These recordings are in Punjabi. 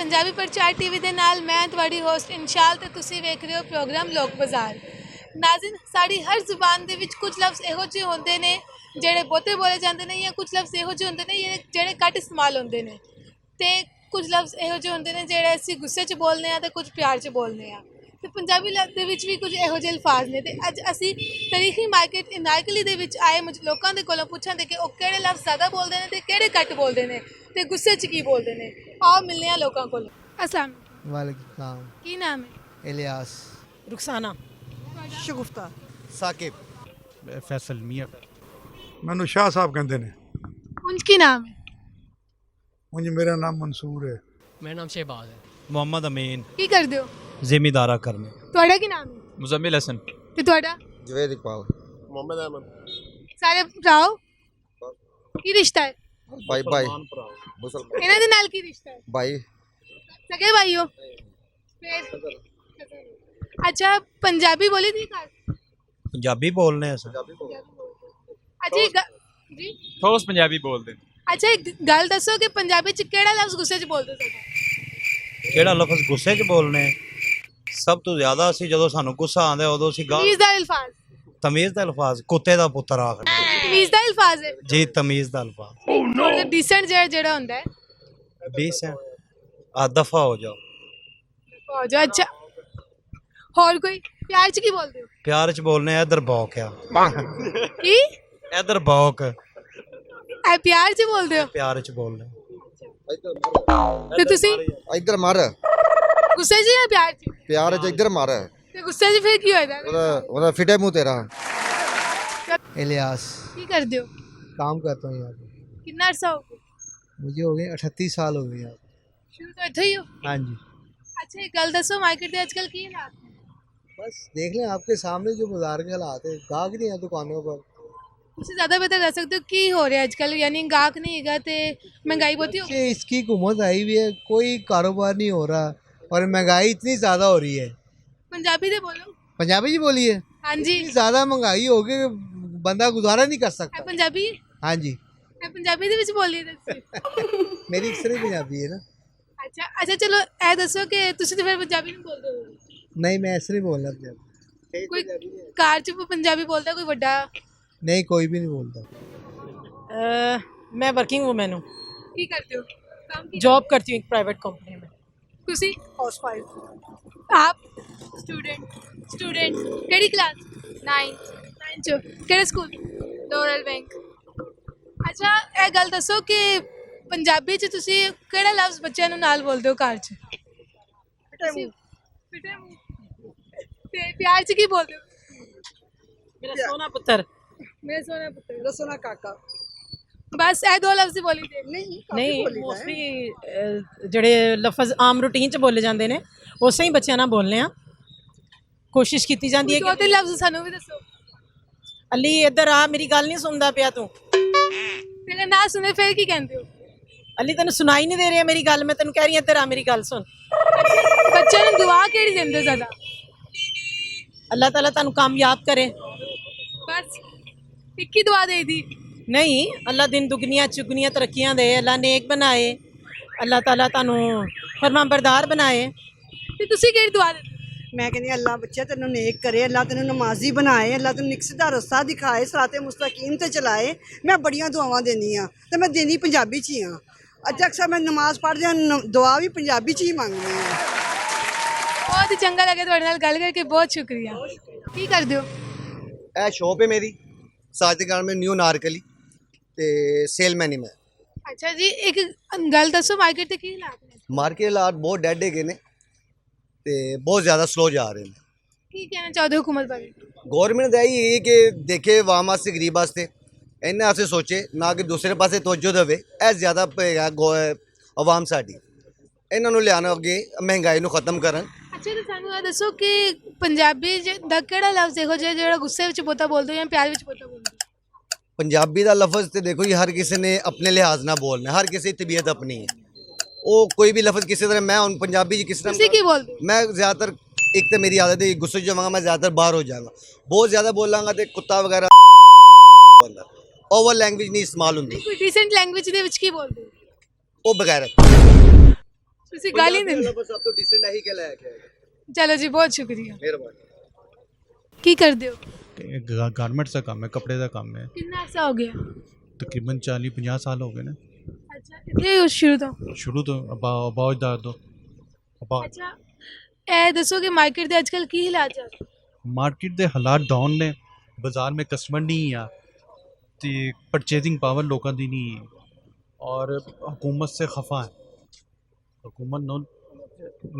पंजाबी प्रचार टीवी ਦੇ ਨਾਲ मैं ਤੁਹਾਡੀ ਹੋਸਟ ਇੰਸ਼ਾਲ ਤੇ ਤੁਸੀਂ ਵੇਖ ਰਹੇ ਹੋ ਪ੍ਰੋਗਰਾਮ ਲੋਕ ਬਾਜ਼ਾਰ। ਨਾਜ਼ਰੀਨ, ਸਾਡੀ ਹਰ ਜ਼ੁਬਾਨ ਦੇ ਵਿੱਚ ਕੁਝ ਲਫ਼ਜ਼ ਇਹੋ ਜਿਹੇ ਹੁੰਦੇ ਨੇ ਜਿਹੜੇ ਬਹੁਤੇ ਬੋਲੇ ਜਾਂਦੇ ਨੇ ਜਾਂ ਕੁਝ ਲਫ਼ਜ਼ ਇਹੋ ਜਿਹੇ ਹੁੰਦੇ ਨੇ ਜਿਹੜੇ ਘੱਟ ਇਸਤੇਮਾਲ ਹੁੰਦੇ ਨੇ ਤੇ ਕੁਝ ਲਫ਼ਜ਼ ਇਹੋ ਜਿਹੇ ਹੁੰਦੇ ਨੇ ਜਿਹੜੇ ਅਸੀਂ ਗੁੱਸੇ 'ਚ ਬੋਲਦੇ ਹਾਂ ਤੇ ਕੁਝ ਪਿਆਰ 'ਚ ਬੋਲਦੇ ਹਾਂ। ਤੇ ਪੰਜਾਬੀ ਦੇ ਵਿੱਚ ਵੀ ਕੁਝ ਇਹੋ ਜਿਹੇ ਅਲਫਾਜ਼ ਨੇ ਤੇ ਅੱਜ ਅਸੀਂ ਤਾਰੀਖੀ ਮਾਰਕੀਟ ਇਨਾਇਕਲੀ ਦੇ ਵਿੱਚ ਆਏ ਲੋਕਾਂ ਦੇ ਕੋਲੋਂ ਪੁੱਛਾਂਗੇ ਕਿ ਉਹ ਕਿਹੜੇ ਲਫ਼ਜ਼ ਜ਼ਿਆਦਾ ਬੋਲਦੇ ਨੇ ਤੇ ਕਿਹੜੇ ਘੱਟ ਬੋਲਦੇ ਨੇ ਤੇ ਗੁੱਸੇ 'ਚ ਕੀ ਬੋਲਦੇ ਨੇ। आओ मिलने हैं लोगों को। अस्सलाम वालेकुम सलाम। की नाम है? इलियास, रुखसाना, शगुफ्ता, साकिब, फैसल मियाँ। मैनू शाह साहब कहते हैं। उनकी की नाम है? मुझे मेरा नाम मंसूर है। मेरा नाम शहबाज है। मोहम्मद अमीन। की कर दो जिमीदारा करने। ਤੁਹਾਡਾ ਕੀ ਨਾਮ ਹੈ? मुजम्मिल हसन। ਤੇ ਤੁਹਾਡਾ? जवेद इकबाल, मोहम्मद अहमद। ਸਾਰੇ ਭਰਾਓ ਕੀ ਰਿਸ਼ਤਾ ਹੈ? भाई भाई ਇਹਨਾਂ ਦੇ ਨਾਲ ਕੀ ਰਿਸ਼ਤਾ ਹੈ? भाई ਸਕੇ ਭਾਈਓ? ਫਿਰ ਅੱਛਾ, ਪੰਜਾਬੀ ਬੋਲੀ ਦੀ ਘਰ? पंजाबी बोलने हैं सर। ਅੱਛਾ ਜੀ ठोस पंजाबी बोलते हैं। ਅੱਛਾ, ਇੱਕ ਗੱਲ ਦੱਸੋ ਕਿ ਪੰਜਾਬੀ ਚ ਕਿਹੜਾ ਲਫ਼ਜ਼ ਗੁੱਸੇ 'ਚ ਬੋਲਦੇ ਹੋ? ਕਿਹੜਾ ਲਫ਼ਜ਼ ਗੁੱਸੇ 'ਚ ਬੋਲਨੇ ਸਭ ਤੋਂ ਜ਼ਿਆਦਾ ਅਸੀਂ ਜਦੋਂ ਸਾਨੂੰ ਗੁੱਸਾ ਆਉਂਦਾ ਉਦੋਂ ਅਸੀਂ ਤਮੀਜ਼ ਦਾ ਅਲਫਾਜ਼? ਤਮੀਜ਼ ਦਾ ਅਲਫਾਜ਼ ਕੁੱਤੇ ਦਾ ਪੁੱਤਰ ਆਖਦੇ ਤਮੀਜ਼ ਦਾ ਅਲਫਾਜ਼ ਹੈ ਜੀ, ਤਮੀਜ਼ ਦਾ ਅਲਫਾਜ਼। ਮਤਲਬ ਡੀਸੈਂਟ ਜਿਹੜਾ ਹੁੰਦਾ ਹੈ ਡੀਸੈਂਟ ਆ ਦਫਾ ਹੋ ਜਾਓ। ਹੋ ਜਾ। ਅੱਛਾ, ਹੋਰ ਕੋਈ ਪਿਆਰ ਚ ਕੀ ਬੋਲਦੇ ਹੋ? ਪਿਆਰ 'ਚ ਬੋਲਨੇ ਆ ਇਧਰ ਬੌਕ ਆ, ਕੀ ਇਧਰ ਬੌਕ, ਐ ਪਿਆਰ ਚ ਬੋਲਦੇ ਹੋ? ਪਿਆਰ 'ਚ ਬੋਲਨੇ। ਤੇ ਤੁਸੀਂ इधर मार ਗੁੱਸੇ 'ਚ ਜਾਂ ਪਿਆਰ 'ਚ? प्यार च इधर मार ਤੇ ਗੁੱਸੇ 'ਚ ਫਿਰ ਕੀ ਹੋਏਗਾ? ओदा फिटे मुंह तेरा। इलियास, ਕੀ ਕਰਦੇ ਹੋ? काम करता हूँ यहाँ पे। ਕਿੰਨਾ ਅਰਸਾ ਹੋ ਗਿਆ? मुझे हो गए 38 साल हो गए यहाँ। ਸ਼ੁਰੂ ਤੋਂ ਇੱਥੇ ਹੀ ਹੋ? हाँ जी, ਅੱਛਾ, ਇੱਕ ਗੱਲ ਦੱਸੋ, ਮਾਰਕੀਟ ਦੇ ਅੱਜਕੱਲ ਕੀ ਹਾਲਾਤ ਨੇ? बस देख लें आपके सामने जो बाजार के हालात है, गाहक नहीं है दुकानों पर। ਤੁਸੀਂ ਜ਼ਿਆਦਾ ਬਿਹਤਰ ਦੱਸ ਸਕਦੇ ਹੋ ਕੀ ਹੋ ਰਿਹਾ ਅੱਜਕੱਲ? ਯਾਨੀ ਗਾਹਕ ਨਹੀਂ ਹੈਗਾ ਤੇ ਮਹਿੰਗਾਈ ਬਹੁਤੀ ਹੋ ਗਈ। ये इसकी हुकूमत आई हुई है, कोई कारोबार नहीं हो रहा और महंगाई इतनी ज़्यादा हो रही है। ਪੰਜਾਬੀ ਦੇ ਬੋਲੋ। पंजाबी जी बोलिए। ਹਾਂਜੀ, इतनी ज़्यादा महंगाई हो गई कि बंदा गुजारा नहीं कर ਇਹ सकता। ਪੰਜਾਬੀ ਹੈ? हाँ जी, ਇਹ ਪੰਜਾਬੀ ਦੇ ਵਿੱਚ ਬੋਲੀ ਦੱਸੀ। मेरी अक्सर पंजाबी है ना। ਅੱਛਾ ਅੱਛਾ, ਚਲੋ ਇਹ ਦੱਸੋ ਕਿ ਤੁਸੀਂ ਤਾਂ ਫਿਰ ਪੰਜਾਬੀ ਨਹੀਂ ਬੋਲਦੇ ਹੋ? नहीं, मैं ऐसे नहीं बोलना पंजाबी। ਕੋਈ ਕਾਰ 'ਚ ਪੰਜਾਬੀ ਬੋਲਦਾ ਕੋਈ ਵੱਡਾ? नहीं, कोई भी नहीं बोलता। मैं वर्किंग वूमेन हूँ, ਕੀ ਕਰਦੇ ਹੋ? ਕੰਮ ਕੀ? जॉब करती हूँ एक प्राइवेट कंपनी में। ਤੁਸੀਂ? House wife. ਆਪ ਸਟੂਡੈਂਟ ਕਿਹੜੀ ਕਲਾਸ? 9 ਚ ਕਿਹੜੇ ਸਕੂਲ? ਲੋਰਲ ਬੈਂਕ। ਅੱਛਾ, ਇਹ ਗੱਲ ਦੱਸੋ ਕਿ ਪੰਜਾਬੀ 'ਚ ਤੁਸੀਂ ਕਿਹੜਾ ਲਫ਼ਜ਼ ਬੱਚਿਆਂ ਨੂੰ ਨਾਲ ਬੋਲਦੇ ਹੋ ਘਰ 'ਚ? ਫਿਟੇ ਮੂੰਹ। ਤੇ ਪਿਆਰ 'ਚ ਕੀ ਬੋਲਦੇ ਹੋ? मेरा सोना पुत्र। ਮੇਰੇ ਸੋਹਣਾ ਪੁੱਤਰ। मेरा सोना काका। ਬਸ ਇਹ ਦੋ ਲਫ਼ਜ਼ ਹੀ ਬੋਲੀ ਦੇ। नहीं, मोस्टली ਜਿਹੜੇ ਲਫ਼ਜ਼ ਆਮ ਰੂਟੀਨ 'ਚ ਬੋਲੇ ਜਾਂਦੇ ਨੇ ਉਸੇ ਹੀ ਬੱਚਿਆਂ ਨਾਲ ਬੋਲਨੇ ਆ। ਕੋਸ਼ਿਸ਼ ਕੀਤੀ ਜਾਂਦੀ ਹੈ ਦੋ ਕਿ ਤਿੰਨ ਲਫ਼ਜ਼ ਸਾਨੂੰ ਵੀ ਦੱਸੋ। ਅਲੀ ਇੱਧਰ ਆ, ਮੇਰੀ ਗੱਲ ਨਹੀਂ ਸੁਣਦਾ ਪਿਆ ਤੂੰ। ਤੇ ਅਗਰ ਨਾ ਸੁਣੇ ਫਿਰ ਕੀ ਕਹਿੰਦੇ ਹੋ? ਅਲੀ ਤੈਨੂੰ ਸੁਣਾਈ ਨਹੀਂ ਦੇ ਰਿਹਾ ਮੇਰੀ ਗੱਲ, ਮੈਂ ਤੈਨੂੰ ਕਹਿ ਰਹੀ ਹਾਂ ਇੱਧਰ ਆ, ਮੇਰੀ ਗੱਲ ਸੁਣ। ਬੱਚਿਆਂ ਨੂੰ ਦੁਆ ਕਿਹੜੀ ਦਿੰਦੇ ਹੋ ਜ਼ਿਆਦਾ? ਅੱਲਾਹ ਤਾਲਾ ਤੁਹਾਨੂੰ ਕਾਮਯਾਬ ਕਰੇ। ਬਸ ਇੱਕ ਹੀ ਦੁਆ ਦੇ ਦੀ। नहीं, अल्लाह दिन दुगनियाँ चुगनियाँ तरक्कियाँ दे, अल्लाह नेक बनाए, अल्लाह ताला तानू फरमाबरदार बनाए। ਤੇ ਤੁਸੀਂ ਕਿਹੜੀ ਦੁਆ ਦੇ? मैं कहनी अल्लाह बच्चे तेनों नेक करे, अल्लाह तेनों नमाजी बनाए, अल्लाह तेनों निक सीधा रस्ता दिखाए, सराते मुस्तकीम ते चलाए। मैं बड़ियां दुआवां देनी हाँ ते मैं देनी पंजाबी च ही हाँ। अज अक्सर मैं नमाज पढ़दी हाँ, दुआ भी पंजाबी च ही मंगनी हाँ। ਬਹੁਤ ਹੀ ਚੰਗਾ ਲੱਗਿਆ ਤੁਹਾਡੇ ਨਾਲ ਗੱਲ ਕਰਕੇ, ਬਹੁਤ ਸ਼ੁਕਰੀਆ। ਕੀ ਕਰਦੇ ਹੋ? ਇਹ ਸ਼ੋਪ ਹੈ ਮੇਰੀ ਸਾਜਦਗਾਰ में न्यू नारकली ਤੇ ਸੇਲਮੈਨ ਹੀ ਮੈਂ। ਅੱਛਾ ਜੀ, ਇੱਕ ਗੱਲ ਦੱਸੋ, ਮਾਰਕੀਟ ਤੇ ਕੀ ਹਾਲਾਤ ਨੇ? ਮਾਰਕੀਟ ਹਾਲਾਤ ਬਹੁਤ ਡੈਡ ਹੈਗੇ ਨੇ ਤੇ ਬਹੁਤ ਜ਼ਿਆਦਾ ਸਲੋ ਜਾ ਰਹੇ ਨੇ। ਕੀ ਕਹਿਣਾ ਚਾਹਦੇ ਹੋ ਹੁਕੂਮਤ ਬਾਰੇ? ਗੌਰਮੈਂਟ ਦਾ ਇਹ ਕਿ ਦੇਖੇ ਆਵਾਮ ਵਾਸਤੇ ਗਰੀਬ ਵਾਸਤੇ ਇਹਨਾਂ ਵਾਸਤੇ ਸੋਚੇ, ਨਾ ਕਿ ਦੂਸਰੇ ਪਾਸੇ ਤਵੱਜੋ ਦੇਵੇ। ਇਹ ਜ਼ਿਆਦਾ ਪਏਗਾ ਆਵਾਮ ਸਾਡੀ, ਇਹਨਾਂ ਨੂੰ ਲਿਆਉਣ ਅੱਗੇ ਮਹਿੰਗਾਈ ਨੂੰ ਖਤਮ ਕਰਨ। ਅੱਛਾ, ਤੇ ਸਾਨੂੰ ਇਹ ਦੱਸੋ ਕਿ ਪੰਜਾਬੀ ਦਾ ਕਿਹੜਾ ਲਫ਼ਜ਼ ਇਹੋ ਜਿਹਾ ਜਿਹੜਾ ਗੁੱਸੇ ਵਿੱਚ ਬਹੁਤਾ ਬੋਲਦੇ ਹੋ ਜਾਂ ਪਿਆਰ ਵਿੱਚ ਬਹੁਤਾ ਬੋਲਦੇ ਹੋ? पंजाबी का लफ्ज़ तो देखो जी हर किसी ने अपने लिहाज ना बोलना, हर किसी की तबीयत अपनी है। वो कोई भी लफ्ज़ किसी तरह, मैं उन पंजाबी किस ਤੁਸੀਂ ਕੀ ਬੋਲਦੇ ਹੋ? मैं ज़्यादातर, एक तो मेरी आदत है गुस्से जाऊँगा, मैं ज़्यादातर बाहर हो जाऊँगा। बहुत ज़्यादा बोलांगा तो कुत्ता वगैरह ओवर लैंग्वेज नहीं इस्तेमाल होंगी। ਕੋਈ ਡੀਸੈਂਟ ਲੈਂਗੁਏਜ ਦੇ ਵਿੱਚ ਕੀ ਬੋਲਦੇ ਹੋ? वो बगैरत ਤੁਸੀਂ ਗੱਲ ਹੀ ਨਹੀਂ ਬਸ ਸਭ ਤੋਂ ਡਿਸੈਂਟ ਇਹੀ ਕਹਿ ਲਾਇਆ ਗਿਆ ਹੈ। ਚਲੋ ਜੀ ਬਹੁਤ ਸ਼ੁਕਰੀਆ। ਮਿਹਰਬਾਨੀ। ਕੀ ਕਰਦੇ ਹੋ? ਗਾਰਮੈਂਟਸ ਦਾ ਕੰਮ ਹੈ, ਕੱਪੜੇ ਦਾ ਕੰਮ ਹੈ। ਕਿੰਨਾ ਅਰਸਾ ਹੋ ਗਿਆ? ਤਕਰੀਬਨ 40-50 ਸਾਲ ਹੋ ਗਏ ਨੇ ਅੱਛਾ ਇੱਥੇ ਹੋ ਸ਼ੁਰੂ ਤੋਂ? ਸ਼ੁਰੂ ਤੋਂ ਬਹੁਤ ਦਾ ਤੋਂ ਅੱਛਾ ਇਹ ਦੱਸੋ ਕਿ ਮਾਰਕੀਟ ਦੇ ਅੱਜਕੱਲ ਕੀ ਹਾਲਾਤ ਚੱਲ ਰਹੇ? ਮਾਰਕੀਟ ਦੇ ਹਾਲਾਤ ਡਾਊਨ ਨੇ, ਬਾਜ਼ਾਰ में ਕਸਟਮਰ ਨਹੀਂ ਆ ਤੇ ਪਰਚੇਜ਼ਿੰਗ ਪਾਵਰ ਲੋਕਾਂ ਦੀ ਨਹੀਂ ਹੈ ਔਰ हुकूमत से खफा है। हुकूमत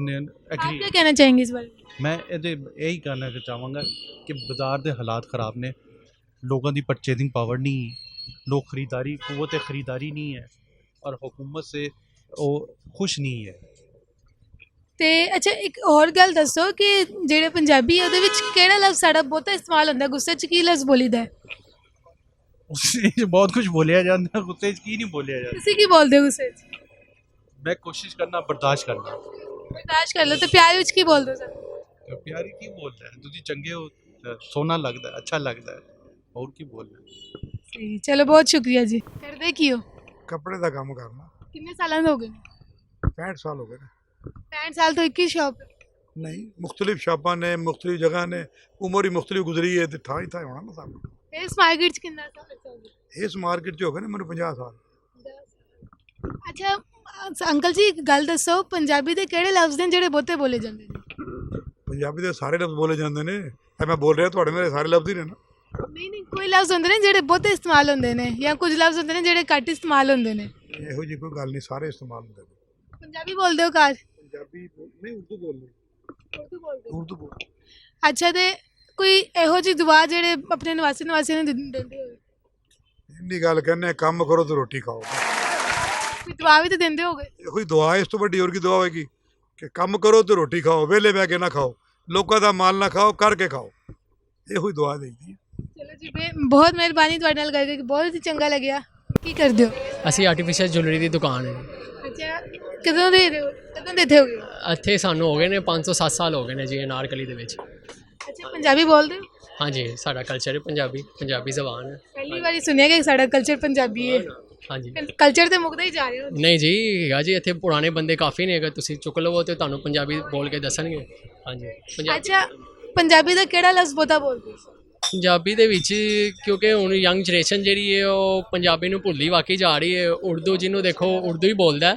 ने आप क्या कहना चाहेंगे इस बारे में? मैं यही कहना चाहूँगा कि बाज़ार के हालात ख़राब ने, लोगों की परचेजिंग पावर नहीं, लोग खरीदारी कुव्वत खरीदारी नहीं है और हुकूमत से वो खुश नहीं है। ਤੇ ਅੱਛਾ ਇੱਕ ਹੋਰ ਗੱਲ ਦੱਸੋ ਕਿ ਜਿਹੜੇ ਪੰਜਾਬੀ ਆ ਉਹਦੇ ਵਿੱਚ ਕਿਹੜਾ ਲਫ਼ਜ਼ ਸਾਡਾ ਬਹੁਤਾ ਇਸਤੇਮਾਲ ਹੁੰਦਾ? ਗੁੱਸੇ 'ਚ ਕੀ ਲਫ਼ਜ਼ ਬੋਲੀਦਾ ਹੈ? उससे बहुत कुछ बोलिया जाता है, गुस्से की नहीं बोलिया जाता। ਤੁਸੀਂ ਕੀ ਬੋਲਦੇ ਹੋ ਗੁੱਸੇ 'ਚ? मैं कोशिश करना बर्दाश्त करना। ਬਰਦਾਸ਼ਤ ਕਰ ਲਓ ਤੇ ਪਿਆਰ ਵਿੱਚ ਕੀ ਬੋਲਦੇ ਹੋ ਸਰ? तो प्यारी की बोलता है, तुझे चंगे हो, सोना लगता है, अच्छा लगता है, और की बोलना है। ਸਹੀ ਚਲੋ ਬਹੁਤ ਸ਼ੁਕਰੀਆ ਜੀ। ਕਰਦੇ ਕੀ ਹੋ? ਕੱਪੜੇ ਦਾ ਕੰਮ ਕਰਨਾ। ਕਿੰਨੇ ਸਾਲਾਂ ਦੇ ਹੋ ਗਏ? 65 ਸਾਲ ਹੋ ਗਏ ਨੇ। 65 ਸਾਲ ਤੋਂ ਇੱਕ ਹੀ ਸ਼ੌਪ? ਨਹੀਂ ਮੁxtਲਿਫ ਸ਼ਾਪਾਂ ਨੇ, ਮੁxtਲਿਫ ਜਗ੍ਹਾ ਨੇ, ਉਮਰ ਹੀ ਮੁxtਲਿਫ ਗੁਜ਼ਰੀ ਹੈ ਤੇ ਥਾਂ ਹੀ ਥਾਂ ਹੋਣਾ ਨਾ ਸਾਨੂੰ। ਇਸ ਮਾਰਕੀਟ 'ਚ ਕਿੰਨਾ ਸਾਲ ਹੋ ਗਿਆ? ਇਸ ਮਾਰਕੀਟ 'ਚ ਹੋ ਗਏ ਨੇ ਮੈਨੂੰ 50 ਸਾਲ। ਅੱਛਾ ਅੰਕਲ ਜੀ ਇੱਕ ਗੱਲ ਦੱਸੋ, ਪੰਜਾਬੀ ਦੇ ਕਿਹੜੇ ਲਫ਼ਜ਼ ਨੇ ਜਿਹੜੇ ਬਹੁਤੇ ਬੋਲੇ ਜਾਂਦੇ ਨੇ? ਪੰਜਾਬੀ ਦੇ ਸਾਰੇ ਲਫ਼ਜ਼ ਬੋਲੇ ਜਾਂਦੇ ਨੇ, ਇਹ ਮੈਂ ਬੋਲ ਰਿਹਾ ਤੁਹਾਡੇ ਮੇਰੇ ਸਾਰੇ ਲਫ਼ਜ਼ ਹੀ ਨੇ ਨਾ। ਨਹੀਂ ਨਹੀਂ ਕੋਈ ਲਫ਼ਜ਼ ਹੁੰਦੇ ਨੇ ਜਿਹੜੇ ਬਹੁਤੇ ਇਸਤੇਮਾਲ ਹੁੰਦੇ ਨੇ ਜਾਂ ਕੁਝ ਲਫ਼ਜ਼ ਹੁੰਦੇ ਨੇ ਜਿਹੜੇ ਘੱਟ ਇਸਤੇਮਾਲ ਹੁੰਦੇ ਨੇ? ਇਹੋ ਜਿਹੀ ਕੋਈ ਗੱਲ ਨਹੀਂ, ਸਾਰੇ ਇਸਤੇਮਾਲ ਹੁੰਦੇ ਨੇ। ਪੰਜਾਬੀ ਬੋਲਦੇ ਹੋ ਘਰ? ਪੰਜਾਬੀ ਨਹੀਂ, ਉਰਦੂ ਬੋਲਦੇ। ਉਰਦੂ ਬੋਲਦੇ ਹੋ? ਉਰਦੂ ਬੋਲ। ਅੱਛਾ ਤੇ ਕੋਈ ਇਹੋ ਜਿਹੀ ਦੁਆ ਜਿਹੜੇ ਆਪਣੇ ਨਿਵਾਸੀਆਂ ਨੂੰ ਦਿੰਦੇ ਹੋ? ਇੰਨੀ ਗੱਲ ਕਹਿੰਦੇ ਕੰਮ ਕਰੋ ਤੇ ਰੋਟੀ ਖਾਓ। ਕੋਈ ਦੁਆ ਵੀ ਤਾਂ ਦਿੰਦੇ ਹੋਗੇ? ਇਹੋ ਹੀ ਦੁਆ ਹੈ, ਇਸ ਤੋਂ ਵੱਡੀ ਹੋਰ ਕੀ ਦੁਆ ਹੋਏਗੀ ਕਿ ਕੰਮ ਕਰੋ ਤੇ ਰੋਟੀ ਖਾਓ, ਵਿਹਲੇ ਬਹਿ ਕੇ ਨਾ ਖਾਓ, ਲੋਕਾਂ ਦਾ ਮਾਲ ਨਾ ਖਾਓ, ਕਰਕੇ ਖਾਓ। ਇਹੋ ਹੀ ਦੁਆ ਦੇਈਦੀ ਹੈ। ਚਲੋ ਜੀ ਬਹੁਤ ਮਿਹਰਬਾਨੀ ਤੁਹਾਡੇ ਨਾਲ ਗੱਲ ਕਰਕੇ, ਬਹੁਤ ਹੀ ਚੰਗਾ ਲੱਗਿਆ। ਕੀ ਕਰਦੇ ਹੋ? ਅਸੀਂ ਆਰਟੀਫੀਸ਼ੀਅਲ ਜੁਐਲਰੀ ਦੀ ਦੁਕਾਨ ਹੈ। ਅੱਛਾ ਕਦੋਂ ਦੇ ਇੱਥੇ ਹੋ ਗਏ? ਇੱਥੇ ਸਾਨੂੰ ਹੋ ਗਏ ਨੇ 5 ਤੋਂ 7 ਸਾਲ ਹੋ ਗਏ ਨੇ ਜੀ ਅਨਾਰਕਲੀ ਦੇ ਵਿੱਚ। ਅੱਛਾ ਪੰਜਾਬੀ ਬੋਲਦੇ ਹੋ? ਹਾਂਜੀ ਸਾਡਾ ਕਲਚਰ ਹੈ ਪੰਜਾਬੀ ਜ਼ਬਾਨ ਹੈ। ਪਹਿਲੀ ਵਾਰੀ ਸੁਣਿਆ ਕਿ ਸਾਡਾ ਕਲਚਰ ਪੰਜਾਬੀ ਹੈ। ਹਾਂਜੀ ਕਲਚਰ ਤੇ ਮੁੱਕਦਾ ਹੀ ਜਾ ਰਿਹਾ। ਨਹੀਂ ਜੀ ਹੈਗਾ ਜੀ, ਇੱਥੇ ਪੁਰਾਣੇ ਬੰਦੇ ਕਾਫੀ ਨੇ, ਅਗਰ ਤੁਸੀਂ ਚੁੱਕ ਲਵੋ ਤੇ ਤੁਹਾਨੂੰ ਪੰਜਾਬੀ ਬੋਲ ਕੇ ਦੱਸਣਗੇ। ਹਾਂਜੀ ਅੱਛਾ ਪੰਜਾਬੀ ਦਾ ਕਿਹੜਾ ਲਫ਼ਜ਼ ਬਹੁਤਾ ਬੋਲਦੇ ਹੋ? ਪੰਜਾਬੀ ਦੇ ਵਿੱਚ ਕਿਉਂਕਿ ਹੁਣ ਯੰਗ ਜਨਰੇਸ਼ਨ ਜਿਹੜੀ ਹੈ ਉਹ ਪੰਜਾਬੀ ਨੂੰ ਭੁੱਲੀ ਵਾਕਈ ਜਾ ਰਹੀ ਹੈ। ਉਰਦੂ ਜਿਹਨੂੰ ਦੇਖੋ ਉਰਦੂ ਹੀ ਬੋਲਦਾ,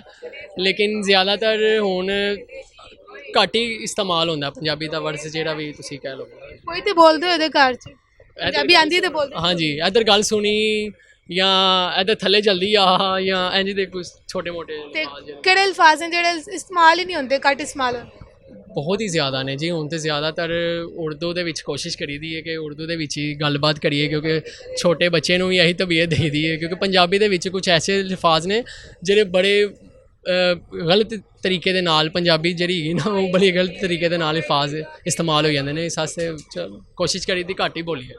ਲੇਕਿਨ ਜ਼ਿਆਦਾਤਰ ਹੁਣ ਘੱਟ ਹੀ ਇਸਤੇਮਾਲ ਹੁੰਦਾ ਪੰਜਾਬੀ ਦਾ ਵਰਡਸ ਜਿਹੜਾ ਵੀ ਤੁਸੀਂ ਕਹਿ ਲਓ। ਕੋਈ ਤੇ ਬੋਲਦੇ ਹੋ ਇਹਦੇ ਘਰ 'ਚ ਪੰਜਾਬੀ ਆਂਦੀ ਤੇ ਬੋਲਦੇ? ਹਾਂਜੀ ਇੱਧਰ ਗੱਲ ਸੁਣੀ ਜਾਂ ਇੱਧਰ ਥੱਲੇ ਜਲਦੀ ਆ ਜਾਂ ਇੰਝ ਦੇ ਕੁਝ ਛੋਟੇ ਮੋਟੇ ਤੇ ਕਿਹੜੇ ਅਲਫਾਜ਼ ਨੇ ਜਿਹੜੇ ਇਸਤੇਮਾਲ ਹੀ ਨਹੀਂ ਹੁੰਦੇ, ਘੱਟ ਇਸਤੇਮਾਲ ਹੁੰਦੇ? ਬਹੁਤ ਹੀ ਜ਼ਿਆਦਾ ਨੇ ਜੀ। ਹੁਣ ਤੇ ਜ਼ਿਆਦਾਤਰ ਉਰਦੂ ਦੇ ਵਿੱਚ ਕੋਸ਼ਿਸ਼ ਕਰੀਦੀ ਹੈ ਕਿ ਉਰਦੂ ਦੇ ਵਿੱਚ ਹੀ ਗੱਲਬਾਤ ਕਰੀਏ, ਕਿਉਂਕਿ ਛੋਟੇ ਬੱਚੇ ਨੂੰ ਵੀ ਇਹੀ ਤਬੀਅਤ ਦੇਈਦੀ ਹੈ। ਕਿਉਂਕਿ ਪੰਜਾਬੀ ਦੇ ਵਿੱਚ ਕੁਝ ਐਸੇ ਅਲਫਾਜ਼ ਨੇ ਜਿਹੜੇ ਬੜੇ ਗਲਤ ਤਰੀਕੇ ਦੇ ਨਾਲ, ਪੰਜਾਬੀ ਜਿਹੜੀ ਹੈਗੀ ਨਾ ਉਹ ਬੜੀ ਗਲਤ ਤਰੀਕੇ ਦੇ ਨਾਲ ਅਲਫਾਜ਼ ਇਸਤੇਮਾਲ ਹੋ ਜਾਂਦੇ ਨੇ। ਇਸ ਵਾਸਤੇ ਕੋਸ਼ਿਸ਼ ਕਰੀਦੀ ਘੱਟ ਹੀ ਬੋਲੀਏ।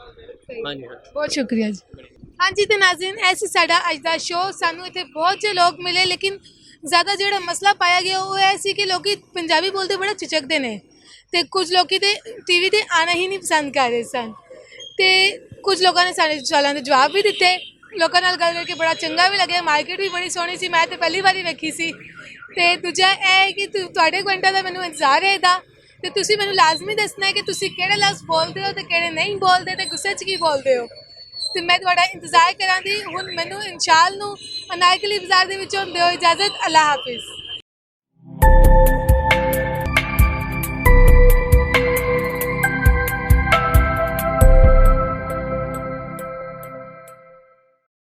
ਹਾਂਜੀ ਬਹੁਤ ਸ਼ੁਕਰੀਆ ਜੀ। ਹਾਂਜੀ ਤੇ ਨਾਜ਼ਰੀਨ ਐਸੀ ਸਾਡਾ ਅੱਜ ਦਾ ਸ਼ੋਅ। ਸਾਨੂੰ ਇੱਥੇ ਬਹੁਤ ਜਿਹੇ ਲੋਕ ਮਿਲੇ, ਲੇਕਿਨ ਜ਼ਿਆਦਾ ਜਿਹੜਾ ਮਸਲਾ ਪਾਇਆ ਗਿਆ ਉਹ ਇਹ ਸੀ ਕਿ ਲੋਕੀ ਪੰਜਾਬੀ ਬੋਲਦੇ ਬੜਾ ਝਿਜਕਦੇ ਨੇ ਤੇ ਕੁਝ ਲੋਕੀ ਤੇ ਟੀਵੀ ਤੇ ਆਉਣਾ ਹੀ ਨਹੀਂ ਪਸੰਦ ਕਰ ਰਹੇ ਸਨ। ਤੇ ਕੁਝ ਲੋਕਾਂ ਨੇ ਸਾਡੇ ਸਵਾਲਾਂ ਦੇ ਜਵਾਬ ਵੀ ਦਿੱਤੇ। ਲੋਕਾਂ ਨਾਲ ਗੱਲ ਕਰਕੇ ਬੜਾ ਚੰਗਾ ਵੀ ਲੱਗਿਆ। ਮਾਰਕੀਟ ਵੀ ਬੜੀ ਸੋਹਣੀ ਸੀ, ਮੈਂ ਤੇ ਪਹਿਲੀ ਵਾਰੀ ਵੇਖੀ ਸੀ। ਤੇ ਦੂਜਾ ਇਹ ਹੈ ਕਿ ਤੁਹਾਡੇ ਕੁਇੰਟਲ ਦਾ ਮੈਨੂੰ ਇੰਤਜ਼ਾਰ ਹੈ ਇਹਦਾ, ਤੇ ਤੁਸੀਂ ਮੈਨੂੰ ਲਾਜ਼ਮੀ ਦੱਸਣਾ ਹੈ ਕਿ ਤੁਸੀਂ ਕਿਹੜੇ ਲਫ਼ਜ਼ ਬੋਲਦੇ ਹੋ ਤੇ ਕਿਹੜੇ ਨਹੀਂ ਬੋਲਦੇ ਤੇ ਗੁੱਸੇ 'ਚ ਕੀ ਬੋਲਦੇ ਹੋ। ਤੇ ਮੈਂ ਤੁਹਾਡਾ ਇੰਤਜ਼ਾਰ ਕਰਾਂਗੀ। ਹੁਣ ਮੈਨੂੰ ਇੰਸ਼ਾਅੱਲਾ ਨੂੰ ਅਨਾਰਕਲੀ ਬਾਜ਼ਾਰ ਦੇ ਵਿੱਚੋਂ ਦਿਓ ਇਜਾਜ਼ਤ। ਅੱਲਾ ਹਾਫਿਜ਼।